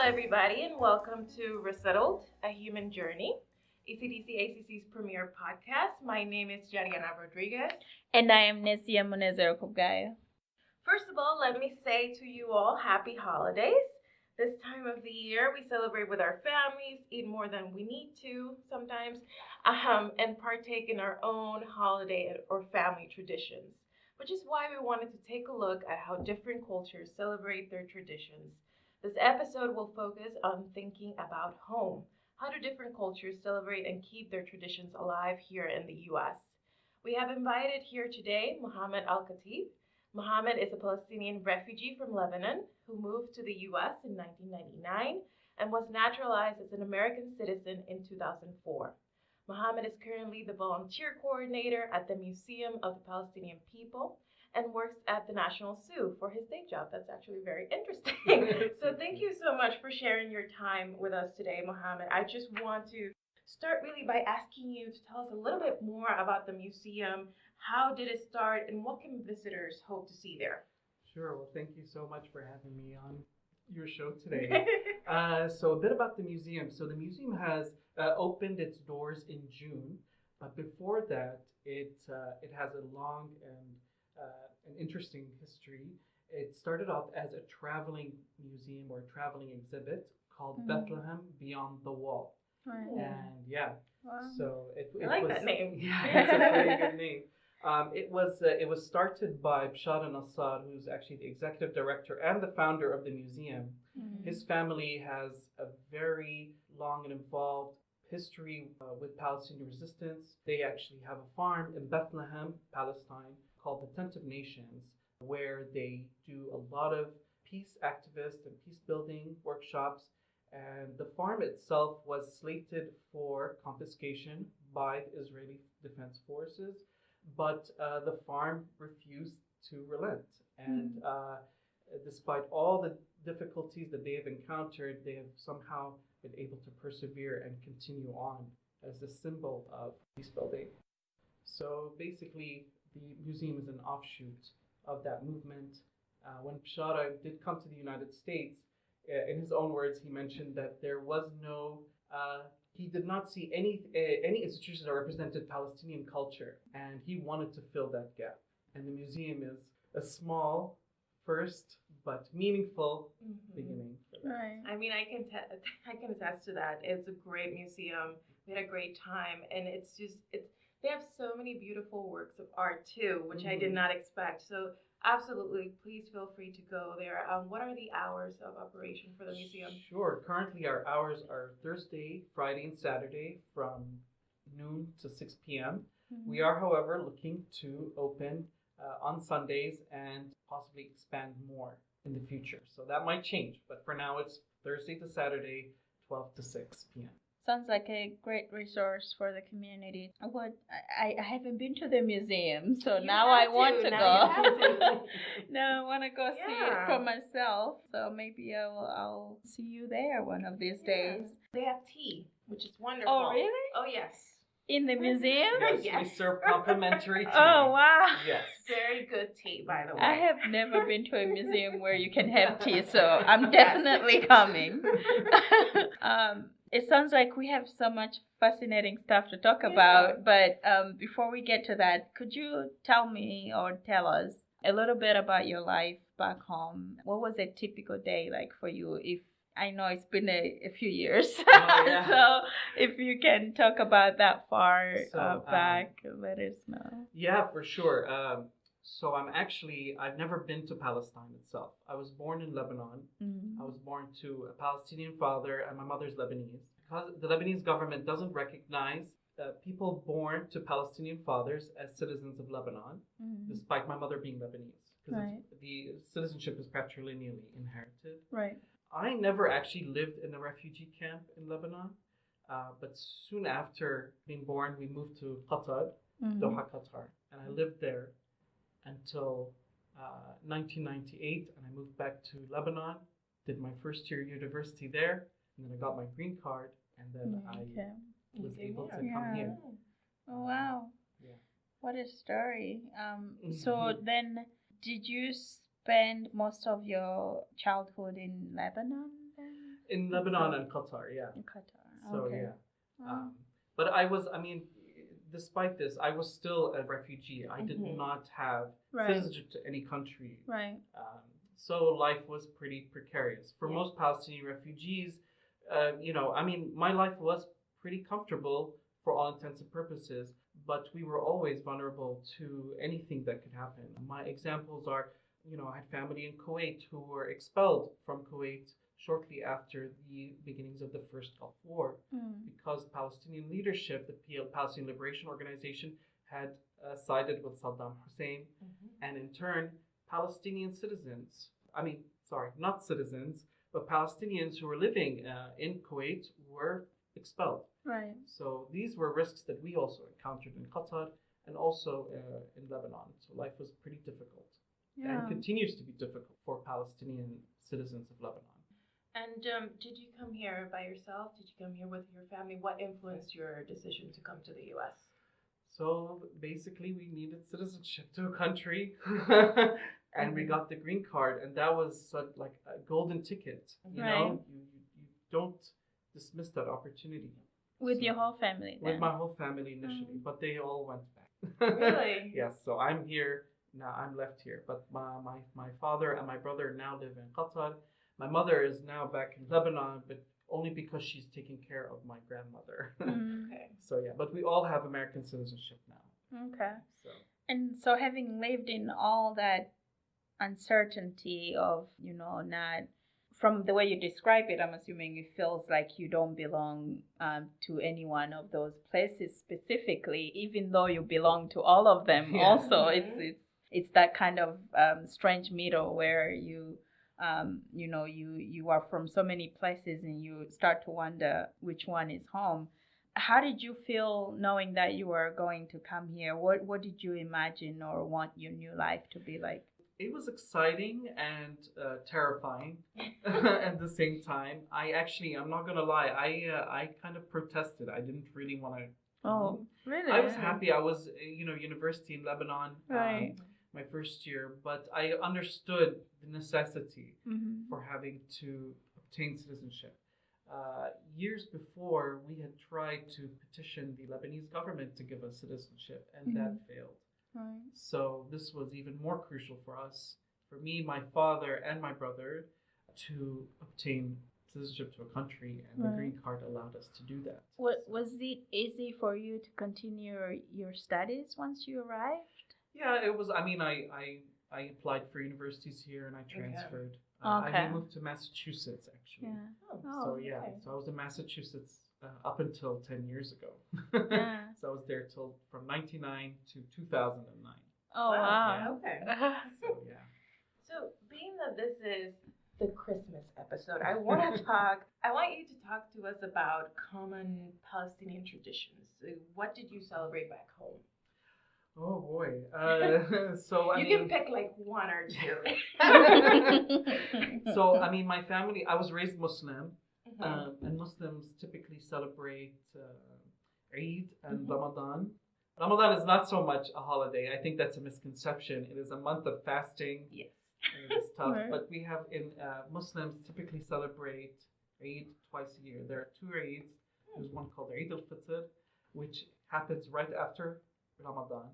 everybody, and welcome to Resettled, a Human Journey, ECDC ACC's premier podcast. My name is Jadiana Rodriguez. And I am Nesia Munezero Kogaya. First of all, let me say to you all, happy holidays. This time of the year, we celebrate with our families, eat more than we need to sometimes, and partake in our own holiday or family traditions, which is why we wanted to take a look at how different cultures celebrate their traditions. This episode will focus on thinking about home. How do different cultures celebrate and keep their traditions alive here in the U.S.? We have invited here today Mohammad El-Khatib. Mohammad is a Palestinian refugee from Lebanon who moved to the U.S. in 1999 and was naturalized as an American citizen in 2004. Mohammad is currently the volunteer coordinator at the Museum of the Palestinian People and works at the National Zoo for his day job. That's actually very interesting. So thank you so much for sharing your time with us today, Mohammad. I just want to start really by asking you to tell us a little bit more about the museum. How did it start, and what can visitors hope to see there? Sure. Well, thank you so much for having me on your show today. So a bit about the museum. So the museum has opened its doors in June, but before that, it has a long and an interesting history. It started off as a traveling museum or traveling exhibit called Bethlehem Beyond the Wall. Right. And yeah, Wow. so it I like was, that name. Yeah, it's a very good name. It was started by Bashar Nassar, who's actually the executive director and the founder of the museum. Mm-hmm. His family has a very long and involved history with Palestinian resistance. They actually have a farm in Bethlehem, Palestine, called the Tent of Nations, where they do a lot of peace activist and peace building workshops. And the farm itself was slated for confiscation by the Israeli Defense Forces, but the farm refused to relent. And despite all the difficulties that they have encountered, they have somehow been able to persevere and continue on as a symbol of peace building. So basically, the museum is an offshoot of that movement. When Bashara did come to the United States, in his own words, he mentioned that there was no, he did not see any institutions that represented Palestinian culture, and he wanted to fill that gap. And the museum is a small, first, but meaningful beginning. Right. I mean, I can attest to that. It's a great museum. We had a great time, and they have so many beautiful works of art too, which I did not expect. So absolutely, please feel free to go there. What are the hours of operation for the museum? Sure. Currently, our hours are Thursday, Friday, and Saturday from noon to 6 p.m. Mm-hmm. We are, however, looking to open on Sundays and possibly expand more in the future. So that might change, but for now, it's Thursday to Saturday, 12 to 6 p.m. Sounds like a great resource for the community. I haven't been to the museum, so now I want to go. Now I want to go see it for myself. So maybe I'll see you there one of these days. They have tea, which is wonderful. Oh, really? Oh, yes. In the museum? Yes, we serve complimentary tea. Oh, wow. Yes. Very good tea, by the way. I have never been to a museum where you can have tea, so I'm definitely coming. It sounds like we have so much fascinating stuff to talk about, but before we get to that, could you tell me or tell us a little bit about your life back home? What was a typical day like for you? If I know it's been a few years, so if you can talk about that far back, let us know. Yeah, for sure. So I've never been to Palestine itself. I was born in Lebanon. Mm-hmm. I was born to a Palestinian father, and my mother's Lebanese. Because the Lebanese government doesn't recognize people born to Palestinian fathers as citizens of Lebanon, despite my mother being Lebanese. Because the citizenship is patrilineally inherited. Right. I never actually lived in a refugee camp in Lebanon, but soon after being born, we moved to Qatar, Doha, Qatar, and I lived there until 1998, and I moved back to Lebanon, did my first year university there, and then I got my green card, and then I was able to come here. Oh, wow. Yeah. What a story. So then, did you spend most of your childhood in Lebanon then? In Lebanon and Qatar, yeah. In Qatar. So Okay. yeah. Wow. But I mean, despite this, I was still a refugee. I did not have Right. citizenship to any country. Right. So life was pretty precarious. For most Palestinian refugees, I mean, my life was pretty comfortable for all intents and purposes, but we were always vulnerable to anything that could happen. My examples are, I had family in Kuwait who were expelled from Kuwait shortly after the beginnings of the First Gulf War because Palestinian leadership, the Palestinian Liberation Organization, had sided with Saddam Hussein, and in turn, Palestinian citizens, not citizens, but Palestinians who were living in Kuwait were expelled. Right. So these were risks that we also encountered in Qatar and also in Lebanon. So life was pretty difficult and continues to be difficult for Palestinian citizens of Lebanon. And did you come here by yourself? Did you come here with your family? What influenced your decision to come to the U.S.? So basically, we needed citizenship to a country, and we got the green card, and that was like a golden ticket. You know, you don't dismiss that opportunity. With your whole family? Then? With my whole family initially, but they all went back. Really? Yes. So I'm here now. I'm left here, but my father and my brother now live in Qatar. My mother is now back in Lebanon, but only because she's taking care of my grandmother. Okay. So yeah, but we all have American citizenship now. Okay. So So having lived in all that uncertainty of, not from the way you describe it, I'm assuming it feels like you don't belong to any one of those places specifically, even though you belong to all of them. Yeah. Also, it's that kind of strange middle where you are from so many places and you start to wonder which one is home. How did you feel knowing that you were going to come here? What did you imagine or want your new life to be like? it was exciting and terrifying at the same time. I'm not gonna lie, I kind of protested. I didn't really want to. Oh, really? I was happy. I was, university in Lebanon, Right. my first year, but I understood the necessity Mm-hmm. for having to obtain citizenship. Years before, we had tried to petition the Lebanese government to give us citizenship, and that failed. Right. So this was even more crucial for us, for me, my father, and my brother, to obtain citizenship to a country, and the green card allowed us to do that. Was it easy for you to continue your studies once you arrived? Yeah, it was. I mean, I applied for universities here, and I transferred. Okay. I moved to Massachusetts, actually. Yeah. So yeah, so I was in Massachusetts up until 10 years ago. Yeah. So I was there from 99 to 2009. Oh, wow. Yeah. Okay. So yeah. So, being that this is the Christmas episode, I want you to talk to us about common Palestinian traditions. So what did you celebrate back home? Oh boy. So I You can pick like one or two. So I mean, my family. I was raised Muslim, and Muslims typically celebrate Eid and Ramadan. Ramadan is not so much a holiday. I think that's a misconception. It is a month of fasting. Yes. And it's tough. Right. But we have Muslims typically celebrate Eid twice a year. There are two Eids. There's one called Eid al-Fitr, which happens right after Ramadan.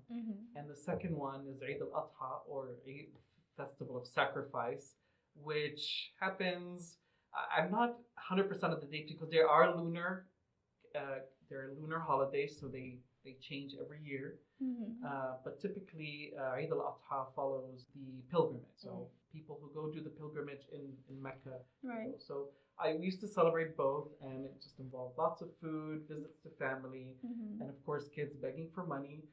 And the second one is Eid al-Adha, or Eid Festival of Sacrifice, which happens, I'm not 100% of the date because there are lunar holidays, so they change every year. But typically, Eid al-Adha follows the pilgrimage. So people who go do the pilgrimage in Mecca. Right. So I used to celebrate both, and it just involved lots of food, visits to family, and of course, kids begging for money.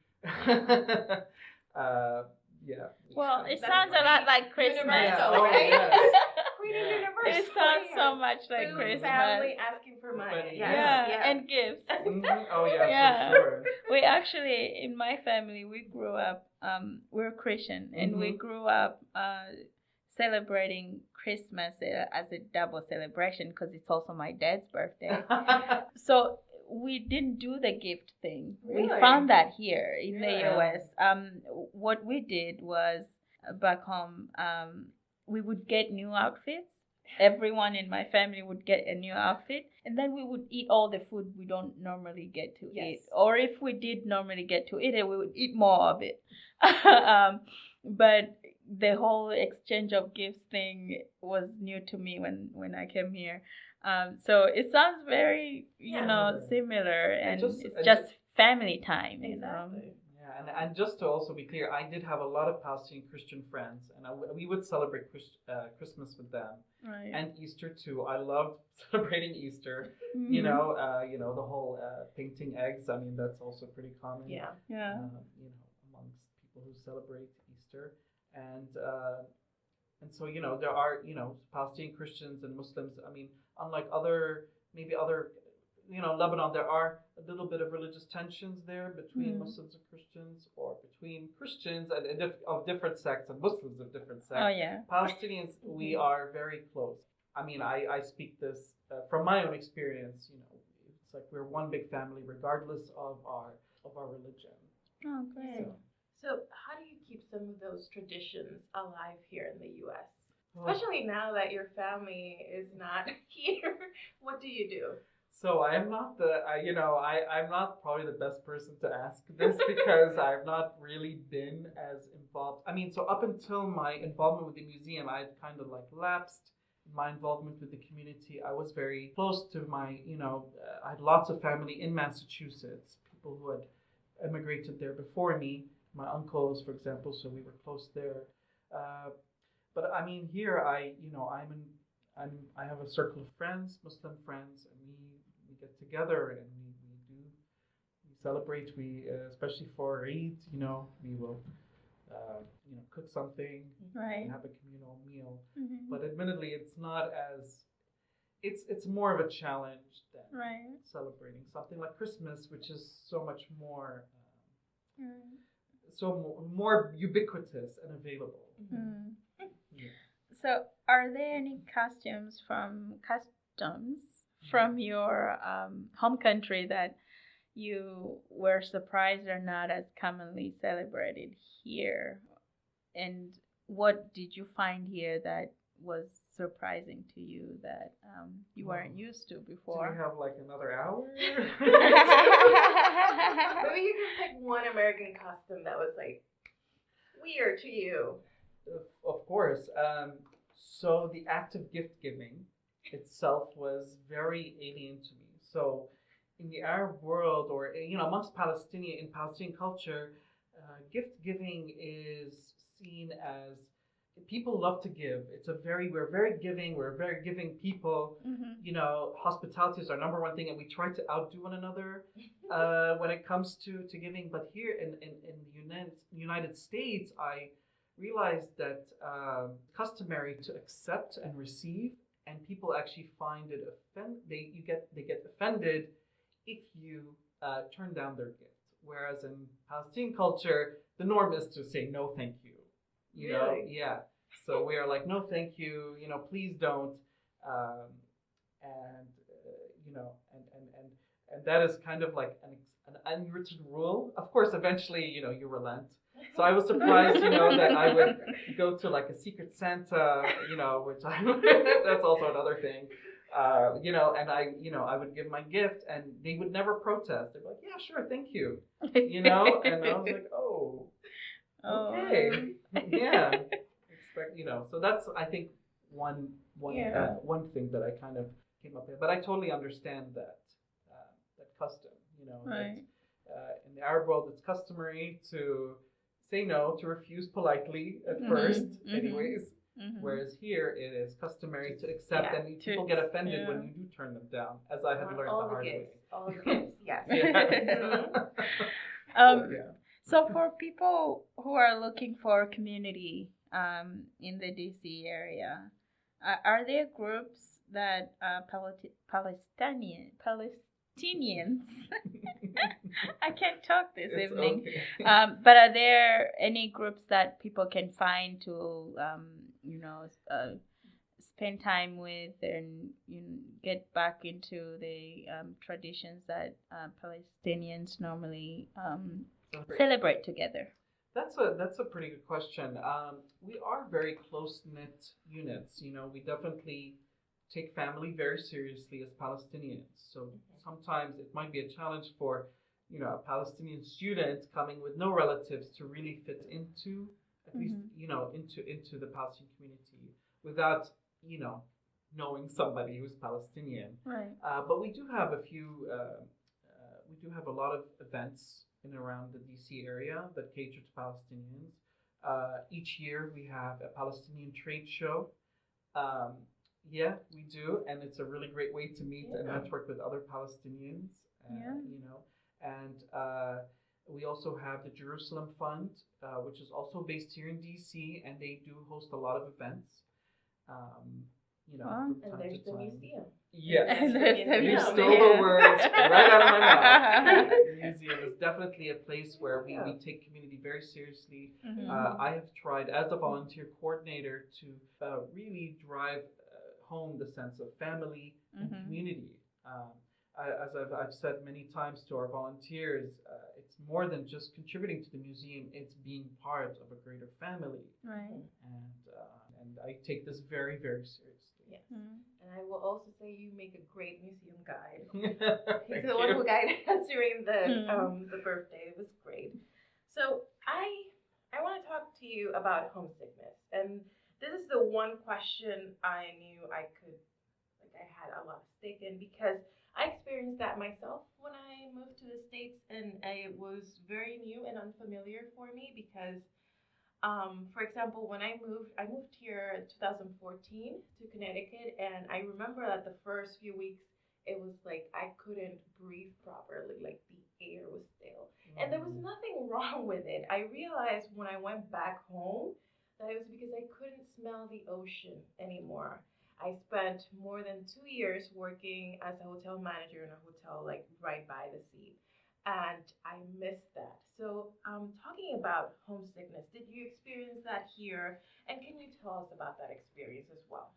Yeah. Well, it sounds a lot like Christmas. Universal, Oh, right? yes. Pretty Yeah. universal. It sounds so here. much like Food, Christmas. family asking for money. Money, Yes. Yeah, yes. and gifts. Oh yeah, Yeah. for sure. We actually, in my family, we grew up, we're Christian, and we grew up celebrating Christmas as a double celebration because it's also my dad's birthday. So we didn't do the gift thing. Really? We found that here in Really? the US. What we did was back home, we would get new outfits everyone in my family would get a new outfit, and then we would eat all the food we don't normally get to Yes. eat, or if we did normally get to eat it, we would eat more of it. But the whole exchange of gifts thing was new to me when I came here. So it sounds very, similar, and it's just family time, Exactly. Yeah, and just to also be clear, I did have a lot of Palestinian Christian friends, and we would celebrate Christmas with them, Right. and Easter too. I loved celebrating Easter. Mhm. The whole painting eggs. I mean, that's also pretty common. Yeah. Yeah. Amongst people who celebrate Easter, and so there are Palestinian Christians and Muslims. I mean, unlike other Lebanon, there are a little bit of religious tensions there between Muslims and Christians, or between Christians of different sects and Muslims of different sects. Oh yeah. Palestinians, we are very close. I mean, I speak this from my own experience. It's like we're one big family, regardless of our religion. Oh, great. So how do you keep some of those traditions alive here in the U.S.? Especially now that your family is not here, what do you do? So I'm not I'm not probably the best person to ask this because I've not really been as involved. I mean, so up until my involvement with the museum, I had kind of like lapsed my involvement with the community. I was very close to my, I had lots of family in Massachusetts, people who had immigrated there before me, my uncles, for example, so we were close there. But I mean, here I have a circle of friends, Muslim friends, and we get together and we celebrate. We especially for Eid, we will cook something, right, and have a communal meal. Mm-hmm. But admittedly, it's not as it's more of a challenge than right, celebrating something like Christmas, which is so much more more ubiquitous and available. Mm-hmm. Yeah. So, are there any customs from your home country that you were surprised are not as commonly celebrated here? And what did you find here that was surprising to you that you weren't used to before? Do we have like another hour? Maybe you can pick one American custom that was like weird to you. Of course. So the act of gift giving itself was very alien to me. So in the Arab world, or amongst Palestinian culture, gift giving is seen as people love to give. We're very giving people. Mm-hmm. Hospitality is our number one thing, and we try to outdo one another when it comes to giving. But here in the United States, I realized that customary to accept and receive, and people actually find it they get offended if you turn down their gift. Whereas in Palestinian culture, the norm is to say no, thank you. Really? Yeah. So we are like, no, thank you. Please don't. And that is kind of like an unwritten rule. Of course, eventually, you relent. So I was surprised, that I would go to like a Secret Santa, which that's also another thing. And I would give my gift, and they would never protest. They'd be like, yeah, sure, thank you. And I was like, oh, okay, yeah. So that's, I think, one thing that I kind of came up with. But I totally understand that custom. Right. That, in the Arab world, it's customary to say no, to refuse politely at first, anyways. Mm-hmm. Whereas here, it is customary to accept, and people get offended when you do turn them down, as I had learned the hard way. All the gifts, yes. So for people who are looking for a community in the DC area, are there groups that Palestinians I can't talk this evening. Okay. But are there any groups that people can find to spend time with and get back into the traditions that Palestinians normally celebrate together? That's a pretty good question. We are very close knit units. We definitely take family very seriously as Palestinians. So sometimes it might be a challenge for a Palestinian student coming with no relatives to really fit into at least into the Palestinian community without you know knowing somebody who's Palestinian. Right. But we do have a few. We do have a lot of events in and around the DC area that cater to Palestinians. Each year we have a Palestinian trade show. Um, yeah, we do, and it's a really great way to meet and network with other Palestinians. Yeah. And we also have the Jerusalem Fund, which is also based here in DC, and they do host a lot of events. Um, Wow. from And time there's to the time. museum. Yes. And there's the You museum. stole the words right out of my mouth. The museum is definitely a place where we take community very seriously. Mhm. I have tried, as a volunteer coordinator, to really drive home the sense of family and Mhm. community. As I've said many times to our volunteers, it's more than just contributing to the museum, it's being part of a greater family. Right. And I take this very, very seriously. Yes. Mhm. And I will also say you make a great museum guide. Thank He's the one you. who guided us during Mm. the birthday. It was great. So I want to talk to you about homesickness, and this is the one question I knew I had a lot of stake in because I experienced that myself when I moved to the States, and it was very new and unfamiliar for me because for example, when I moved here in 2014 to Connecticut, and I remember that the first few weeks, it was like I couldn't breathe properly, like the air was stale. And there was nothing wrong with it. I realized when I went back home that it was because I couldn't smell the ocean anymore. I spent more than 2 years working as a hotel manager in a hotel like right by the sea, and I missed that. So, talking about homesickness, did you experience that here? And can you tell us about that experience as well?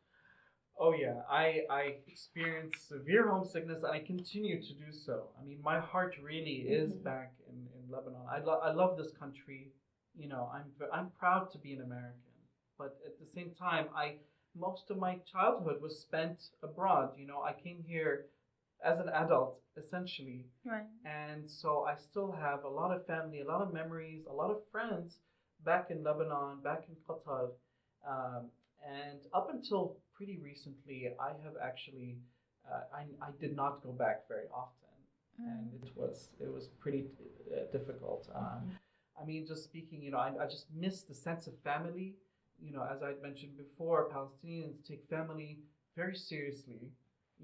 Oh yeah, I experienced severe homesickness, and I continue to do so. I mean, my heart really is back in Lebanon. I love this country. I'm proud to be an American, but at the same time, I most of my childhood was spent abroad. I came here as an adult essentially, Right. and so I still have a lot of family, a lot of memories, a lot of friends back in Lebanon, back in Qatar. Um, and up until pretty recently, I have actually, I did not go back very often, and it was pretty difficult. I mean, just speaking, I just miss the sense of family. As I mentioned before, Palestinians take family very seriously,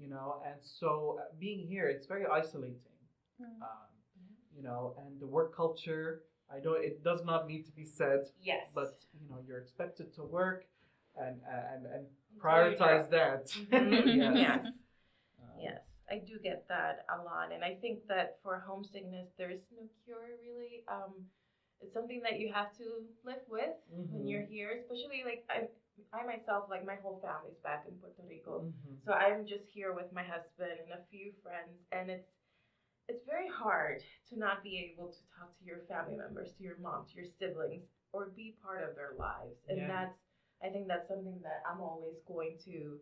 and so being here, it's very isolating. Mm. And the work culture, I know it does not need to be said, Yes. but you're expected to work and Do your prioritize job. that. Mhm. Yes. Uh, Yes, I do get that a lot, and I think that for homesickness, there is no cure really. It's something that you have to live with when you're here, especially like I myself, like my whole family's back in Puerto Rico, so I'm just here with my husband and a few friends, and it's very hard to not be able to talk to your family members, to your mom, to your siblings, or be part of their lives, and Yeah. I think that's something that I'm always going to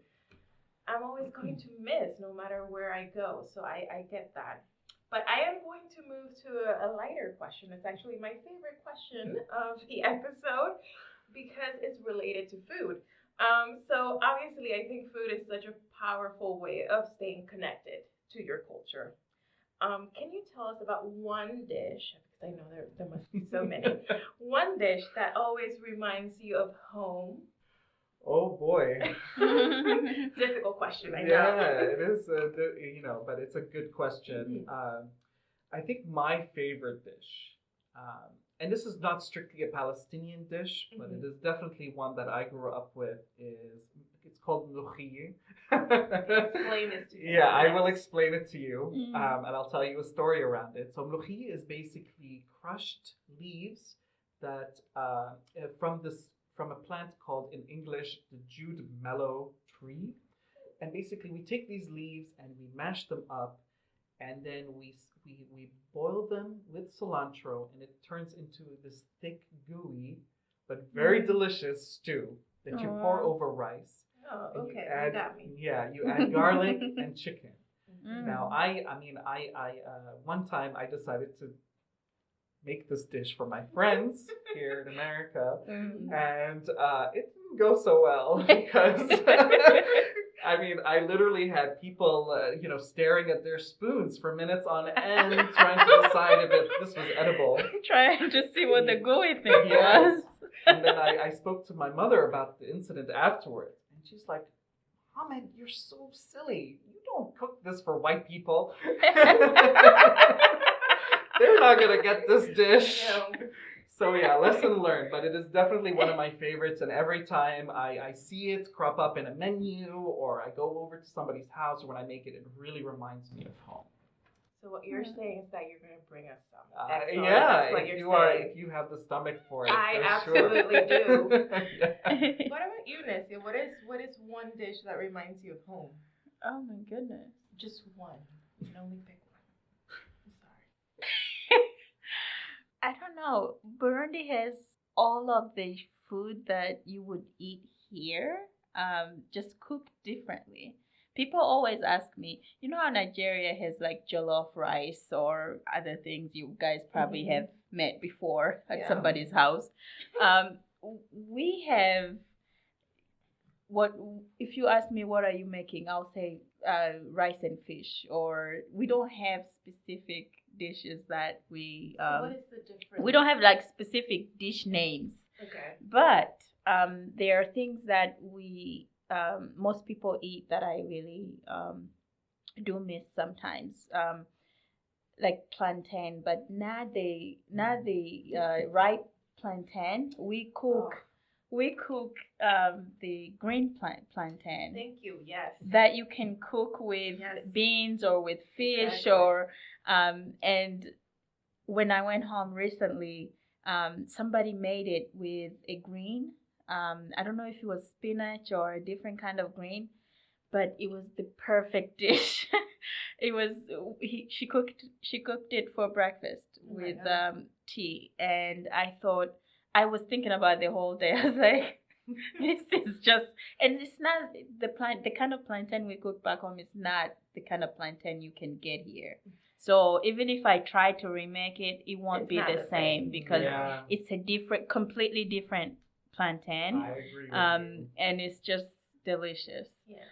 miss no matter where I go. So I get that. But I am going to move to a lighter question. It's actually my favorite question of the episode because it's related to food. So obviously, I think food is such a powerful way of staying connected to your culture. Can you tell us about one dish? Because I know there must be so many. One dish that always reminds you of home. Oh boy. Difficult question, I know. Yeah, it is. But it's a good question. Mhm. I think my favorite dish, and this is not strictly a Palestinian dish, but it is definitely one that I grew up with. It's called mlokhie. Explain this to me. Yeah, I will explain it to you, Mm. and I'll tell you a story around it. So mlokhie is basically crushed leaves that from a plant called in English the Jute mallow tree, and basically we take these leaves and we mash them up, and then we boil them with cilantro, and it turns into this thick, gooey, but very delicious stew that you pour over rice. Oh, And okay. you You got me. Yeah, you add garlic and chicken. Mm. Now, I one time I decided to make this dish for my friends here in America, and it didn't go so well because I mean, I literally had people, staring at their spoons for minutes on end, trying to decide if this was edible. Trying to see what the gooey thing Yes. was. And then I spoke to my mother about the incident afterwards, and she's like, Mohammad, you're so silly. You don't cook this for white people. They're not going to get this dish. So yeah, lesson learned, but it is definitely one of my favorites, and every time I see it crop up in a menu, or I go over to somebody's house, or when I make it, it really reminds me of home. So what you're saying is that you're going to bring us some. Yeah, That's what if you're if you have the stomach for it, I for absolutely sure. do. Yeah. What about you, Nessie? What is one dish that reminds you of home? Oh my goodness. Just one. You can only pick one. I'm sorry. I don't know. Burundi has all of the food that you would eat here, just cooked differently. People always ask me, you know how Nigeria has like jollof rice or other things you guys probably have met before at somebody's house. We have what if you ask me what are you making, I'll say rice and fish, or we don't have specific dishes that we So what is the difference? we don't have like specific dish names, Okay. but there are things that we most people eat that I really do miss sometimes, like plantain, but not the ripe plantain. We cook the green plantain. Thank you. Yes. That you can cook with beans or with fish, or and when I went home recently, somebody made it with a green. I don't know if it was spinach or a different kind of green, but it was the perfect dish. It was she cooked it for breakfast with tea, and I was thinking about the whole day. I was like, this is just, and it's not the kind of plantain we cook back home is not the kind of plantain you can get here. So even if I try to remake it, it won't be the same because it's a completely different plantain. I agree with you. And it's just delicious. Yeah.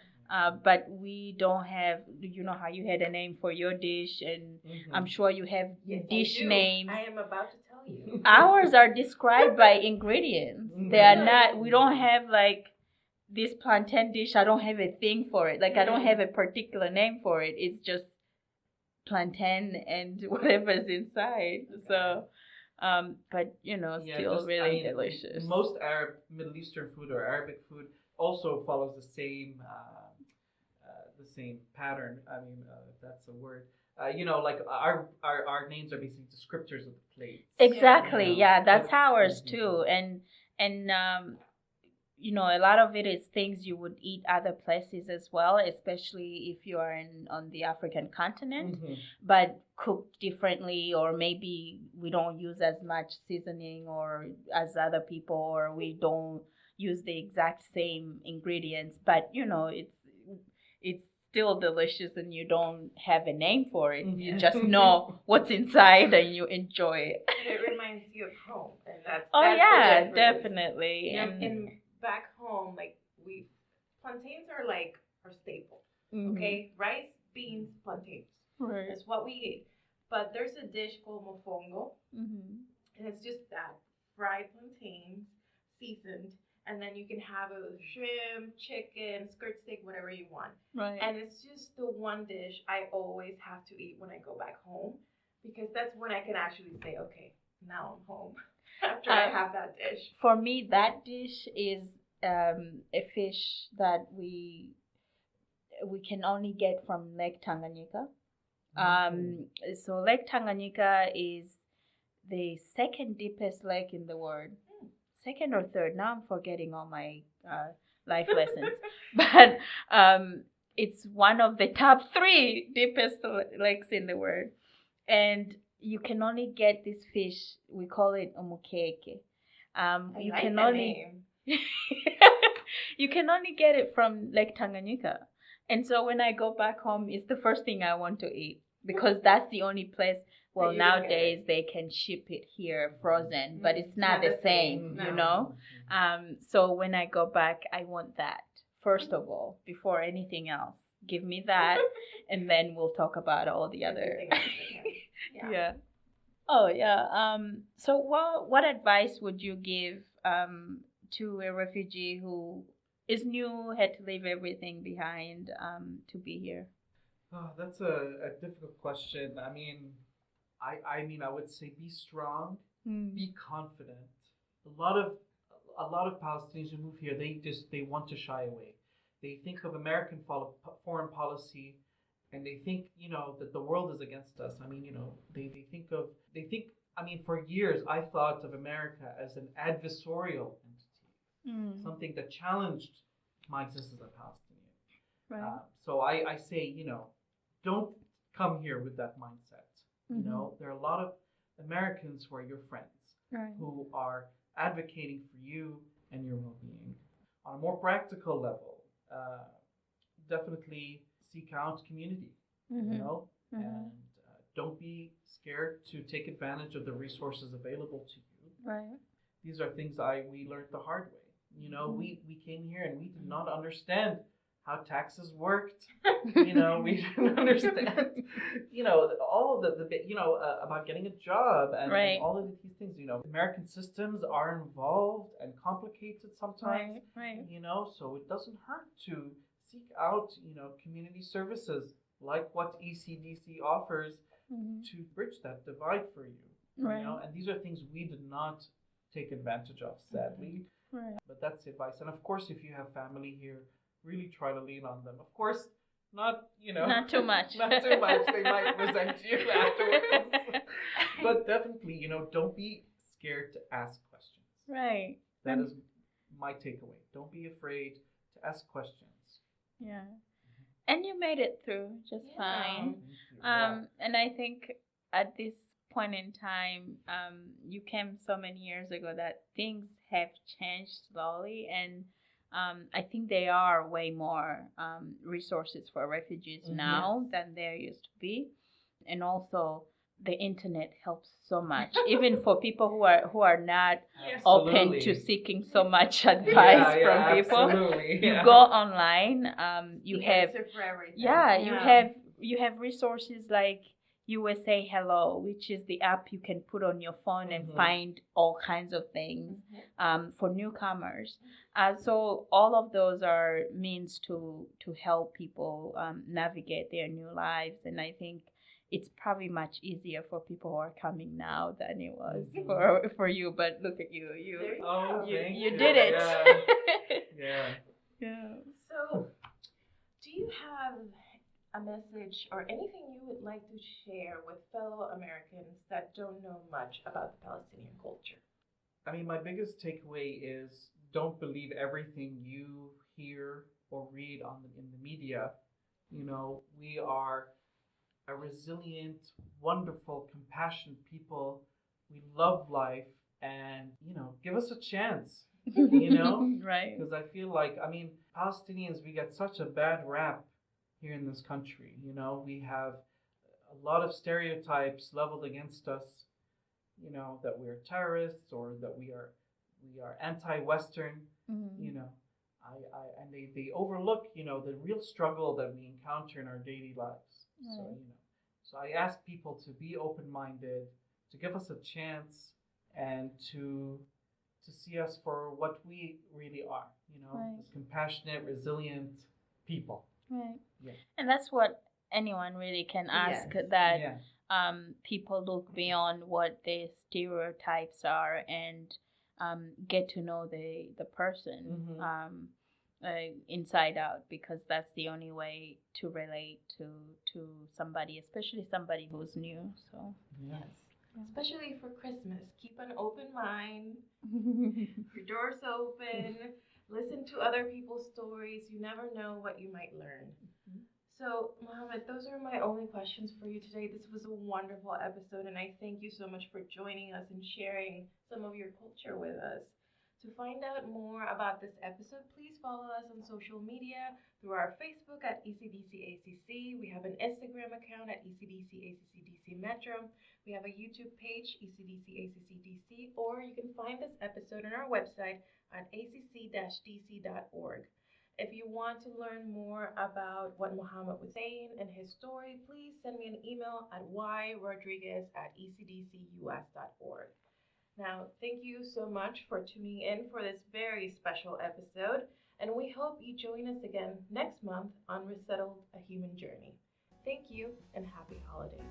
But we don't have, you know how you had a name for your dish, and I'm sure you have dish names. I am about to tell you. Ours are described by ingredients. They are not, we don't have like this plantain dish. I don't have a thing for it. Like I don't have a particular name for it. It's just plantain and whatever's inside. So, but still really delicious. Most Arab, Middle Eastern food or Arabic food also follows the same pattern. I mean, if that's a word. Like our names are basically descriptors of the plates. Exactly. Yeah, that's ours too. And a lot of it is things you would eat other places as well, especially if you are on the African continent, but cooked differently, or maybe we don't use as much seasoning or as other people, or we don't use the exact same ingredients, but it's still delicious, and you don't have a name for it. You just know what's inside and you enjoy it. It reminds you of home, and that's yeah, definitely. And back home, like plantains are like our staple. Okay, rice, beans, plantains. Right. That's what we eat. But there's a dish called mofongo, and it's just that fried plantains, seasoned. And then you can have it with shrimp, chicken, skirt steak, whatever you want. Right. And it's just the one dish I always have to eat when I go back home, because that's when I can actually say, okay, now I'm home after I have that dish. For me, that dish is a fish that we can only get from Lake Tanganyika. So Lake Tanganyika is the second deepest lake in the world. Second or third. Now I'm forgetting all my life lessons. But it's one of the top 3 deepest lakes in the world. And you can only get this fish. We call it omukeke. You like can that only name. you can only get it from Lake Tanganyika. And so when I go back home, it's the first thing I want to eat because that's the only place. Well, you can get nowadays they can ship it here frozen, but it's not the same, no. you know. So when I go back, I want that first of all before anything else. Give me that, and then we'll talk about all the other. Yeah. Oh yeah. So what advice would you give to a refugee who is new, had to leave everything behind to be here? Oh, that's a difficult question. I mean, I would say be strong, be confident. A lot of Palestinians who move here, they want to shy away. They think of American foreign policy, and they think that the world is against us. I mean, they think. I mean, for years I thought of America as an adversarial entity, something that challenged my existence as a Palestinian. Right. So I say, don't come here with that mindset. There are a lot of Americans who are your friends, right, who are advocating for you and your well-being. On a more practical level, definitely seek out community, and don't be scared to take advantage of the resources available to you. Right. These are things we learned the hard way. We came here and we did not understand how taxes worked. We didn't understand, all of the about getting a job and, right, and all of these things. American systems are involved and complicated sometimes. Right. So it doesn't hurt to seek out, community services like what ECDC offers to bridge that divide for you. Right. And these are things we did not take advantage of, sadly. Right. But that's the advice. And of course, if you have family here, really try to lean on them. Of course, not too much. Not too much. They might resent you afterwards. But definitely, don't be scared to ask questions. Right. That is my takeaway. Don't be afraid to ask questions. Yeah. And you made it through just fine. And I think at this point in time, you came so many years ago that things have changed slowly, and I think there are way more resources for refugees now than there used to be, and also the internet helps so much, even for people who are not open to seeking so much advice from people. You go online, you have you have resources like USA Hello, which is the app you can put on your phone and find all kinds of things for newcomers. So all of those are means to help people navigate their new lives, and I think it's probably much easier for people who are coming now than it was for you. But look at you, you did it. Yeah. So, do you have a message or anything you would like to share with fellow Americans that don't know much about the Palestinian culture? I mean, my biggest takeaway is don't believe everything you hear or read in the media. We are a resilient, wonderful, compassionate people. We love life, and give us a chance. Right. Because I feel like, Palestinians, we get such a bad rap here in this country. We have a lot of stereotypes leveled against us. That we're terrorists or that we are anti-Western. And they overlook the real struggle that we encounter in our daily lives. So I ask people to be open-minded, to give us a chance, and to see us for what we really are. As compassionate, resilient people. Right. Yeah. And that's what anyone really can ask, that people look beyond what the stereotypes are and get to know the person inside out, because that's the only way to relate to somebody, especially somebody who's new. So yes. Especially for Christmas, keep an open mind, your doors open, listen to other people's stories. You never know what you might learn. So, Mohammed, those are my only questions for you today. This was a wonderful episode, and I thank you so much for joining us and sharing some of your culture with us. To find out more about this episode, please follow us on social media through our Facebook at ECDCACC. We have an Instagram account at ECDCACCDC Metro. We have a YouTube page, ECDCACCDC, or you can find this episode on our website at acc-dc.org. If you want to learn more about what Muhammad was saying and his story, please send me an email at yrodriguez@ecdcus.org. Now, thank you so much for tuning in for this very special episode, and we hope you join us again next month on Resettled, a Human Journey. Thank you, and happy holidays.